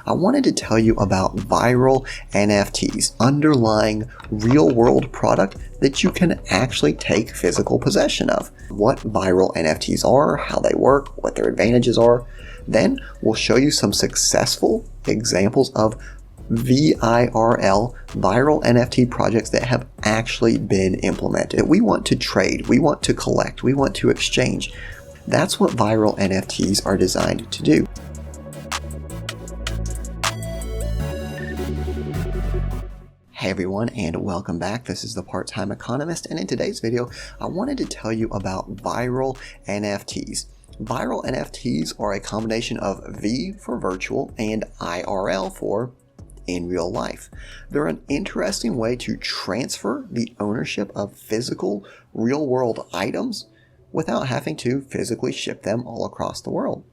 I wanted to tell you about viral NFTs, underlying real-world product that you can actually take physical possession of. What viral NFTs are, how they work, what their advantages are. Then we'll show you some successful examples of VIRL, viral NFT projects that have actually been implemented. We want to trade, we want to collect, we want to exchange. That's what viral NFTs are designed to do. Hey everyone, and welcome back. This is the Part-Time Economist, and in today's video, I wanted to tell you about viral NFTs. Viral NFTs are a combination of V for virtual and IRL for in real life. They're an interesting way to transfer the ownership of physical, real-world items without having to physically ship them all across the world.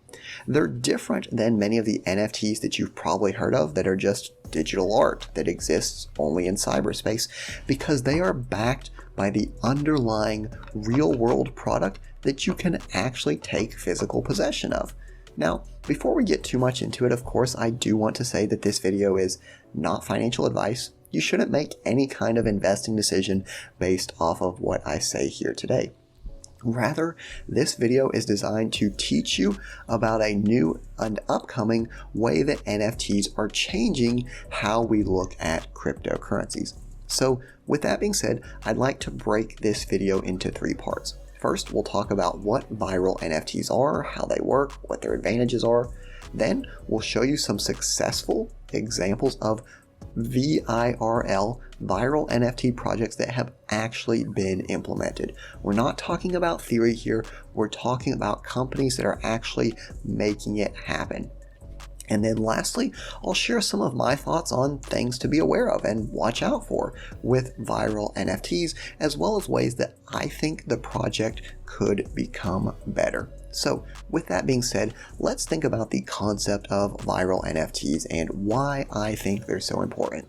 They're different than many of the NFTs that you've probably heard of that are just digital art that exists only in cyberspace, because they are backed by the underlying real-world product that you can actually take physical possession of. Now, before we get too much into it, of course, I do want to say that this video is not financial advice. You shouldn't make any kind of investing decision based off of what I say here today. Rather, this video is designed to teach you about a new and upcoming way that NFTs are changing how we look at cryptocurrencies. So, with that being said, I'd like to break this video into 3 parts. First, we'll talk about what viral NFTs are, how they work, what their advantages are. Then, we'll show you some successful examples of VIRL, viral NFT projects that have actually been implemented. We're not talking about theory here, we're talking about companies that are actually making it happen. And then lastly, I'll share some of my thoughts on things to be aware of and watch out for with viral NFTs, as well as ways that I think the project could become better. So with that being said, let's think about the concept of viral NFTs and why I think they're so important.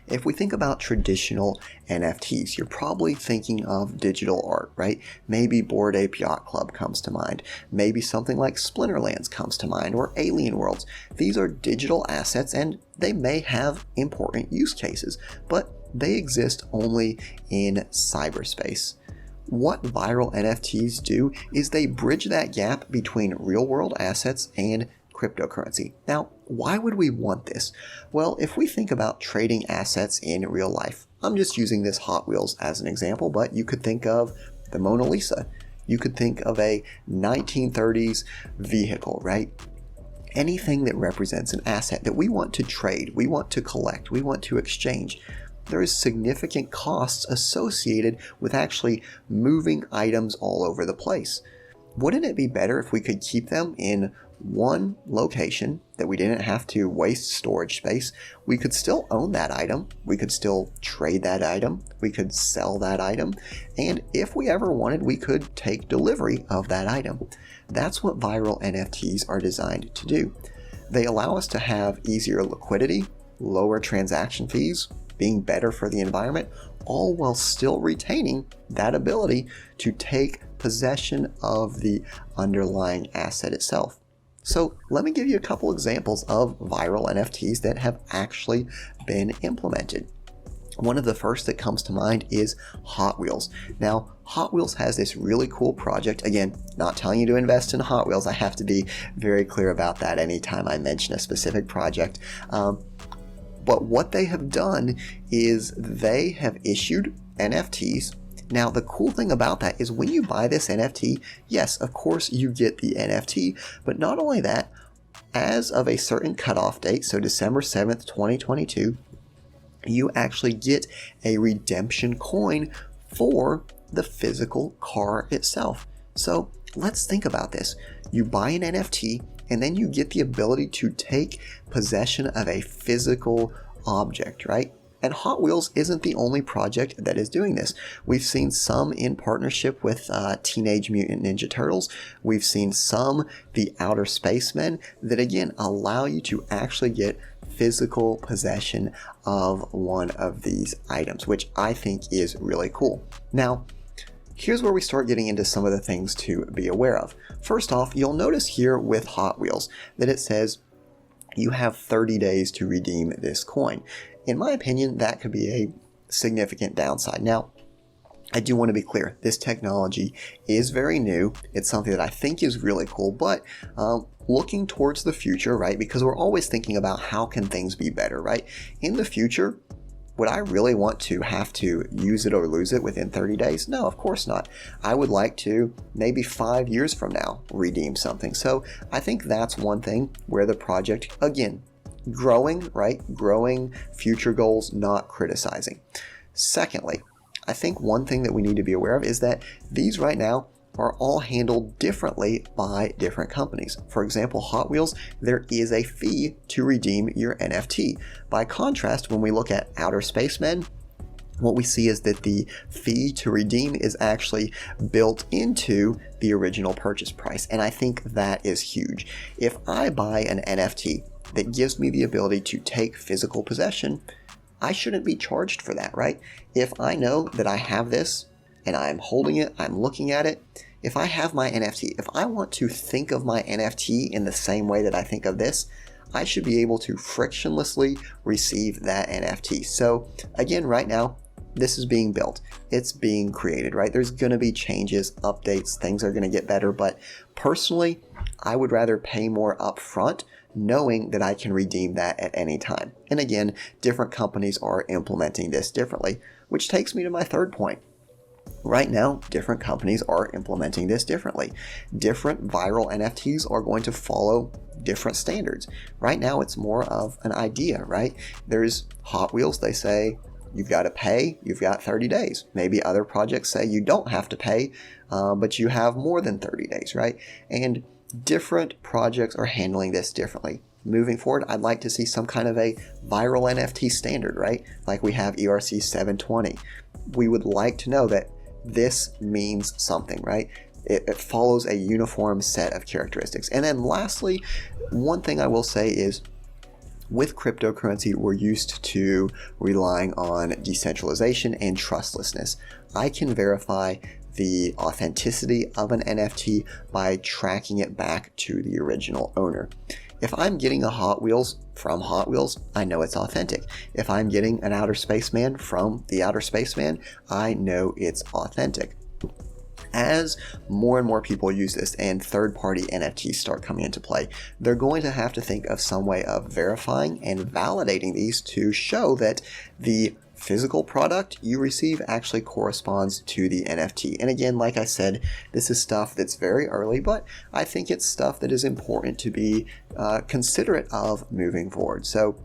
If we think about traditional NFTs, you're probably thinking of digital art, right? Maybe Bored Ape Yacht Club comes to mind. Maybe something like Splinterlands comes to mind, or Alien Worlds. These are digital assets and they may have important use cases, but they exist only in cyberspace. What viral NFTs do is they bridge that gap between real-world assets and cryptocurrency. Now, why would we want this? Well, if we think about trading assets in real life, I'm just using this Hot Wheels as an example, but you could think of the Mona Lisa. You could think of a 1930s vehicle, right? Anything that represents an asset that we want to trade, we want to collect, we want to exchange. There is significant costs associated with actually moving items all over the place. Wouldn't it be better if we could keep them in one location, that we didn't have to waste storage space? We could still own that item, we could still trade that item, we could sell that item, and if we ever wanted, we could take delivery of that item. That's what viral NFTs are designed to do. They allow us to have easier liquidity, lower transaction fees, being better for the environment, all while still retaining that ability to take possession of the underlying asset itself. So let me give you a couple examples of viral NFTs that have actually been implemented. One of the first that comes to mind is Hot Wheels. Now, Hot Wheels has this really cool project. Again, not telling you to invest in Hot Wheels. I have to be very clear about that anytime I mention a specific project. But what they have done is they have issued NFTs. Now, the cool thing about that is when you buy this NFT, yes, of course you get the NFT, but not only that, as of a certain cutoff date, so December 7th, 2022, you actually get a redemption coin for the physical car itself. So let's think about this. You buy an NFT, and then you get the ability to take possession of a physical object, right? And Hot Wheels isn't the only project that is doing this. We've seen some in partnership with Teenage Mutant Ninja Turtles. We've seen some, the Outer Spacemen, that again allow you to actually get physical possession of one of these items, which I think is really cool. Now, here's where we start getting into some of the things to be aware of. First off, you'll notice here with Hot Wheels that it says you have 30 days to redeem this coin. In my opinion, that could be a significant downside. Now, I do want to be clear, this technology is very new. It's something that I think is really cool, but looking towards the future, right? Because we're always thinking about how can things be better, right? In the future, would I really want to have to use it or lose it within 30 days? No, of course not. I would like to maybe 5 years from now redeem something. So I think that's one thing where the project, again, growing, right? Growing future goals, not criticizing. Secondly, I think one thing that we need to be aware of is that these right now are all handled differently by different companies. For example, Hot Wheels, there is a fee to redeem your NFT. By contrast, when we look at Outer Spacemen, what we see is that the fee to redeem is actually built into the original purchase price. And I think that is huge. If I buy an NFT that gives me the ability to take physical possession, I shouldn't be charged for that, right? If I know that I have this and I'm holding it, I'm looking at it, if I have my NFT, if I want to think of my NFT in the same way that I think of this, I should be able to frictionlessly receive that NFT. So again, right now, this is being built. It's being created, right? There's going to be changes, updates, things are going to get better. But personally, I would rather pay more upfront knowing that I can redeem that at any time. And again, different companies are implementing this differently, which takes me to my third point. Right now, different companies are implementing this differently. Different viral NFTs are going to follow different standards. Right now, it's more of an idea, right? There's Hot Wheels, they say, you've got to pay, you've got 30 days. Maybe other projects say you don't have to pay, but you have more than 30 days, right? And different projects are handling this differently. Moving forward, I'd like to see some kind of a viral NFT standard, right? Like we have ERC 720. We would like to know that this means something, right? It follows a uniform set of characteristics. And then lastly, one thing I will say is with cryptocurrency, we're used to relying on decentralization and trustlessness. I can verify the authenticity of an NFT by tracking it back to the original owner. If I'm getting a Hot Wheels from Hot Wheels, I know it's authentic. If I'm getting an Outer Spaceman from the Outer Spaceman, I know it's authentic. As more and more people use this and third-party NFTs start coming into play, they're going to have to think of some way of verifying and validating these to show that the physical product you receive actually corresponds to the NFT. And again, like I said, this is stuff that's very early, but I think it's stuff that is important to be considerate of moving forward. So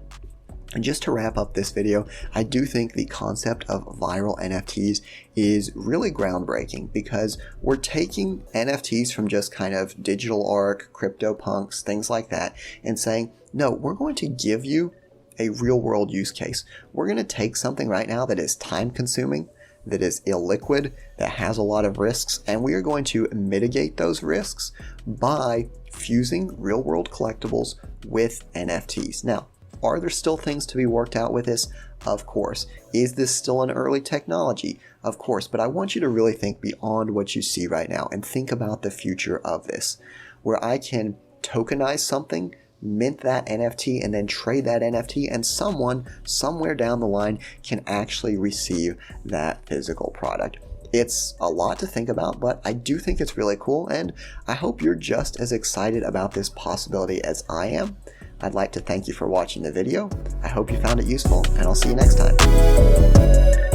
just to wrap up this video, I do think the concept of viral NFTs is really groundbreaking because we're taking NFTs from just kind of digital art, CryptoPunks, things like that, and saying, no, we're going to give you a real world use case. We're going to take something right now that is time consuming, that is illiquid, that has a lot of risks, and we are going to mitigate those risks by fusing real world collectibles with NFTs. Now, are there still things to be worked out with this? Of course. Is this still an early technology? Of course, but I want you to really think beyond what you see right now and think about the future of this, where I can tokenize something, mint that NFT, and then trade that NFT, and someone somewhere down the line can actually receive that physical product. It's a lot to think about, but I do think it's really cool, and I hope you're just as excited about this possibility as I am. I'd like to thank you for watching the video. I hope you found it useful, and I'll see you next time.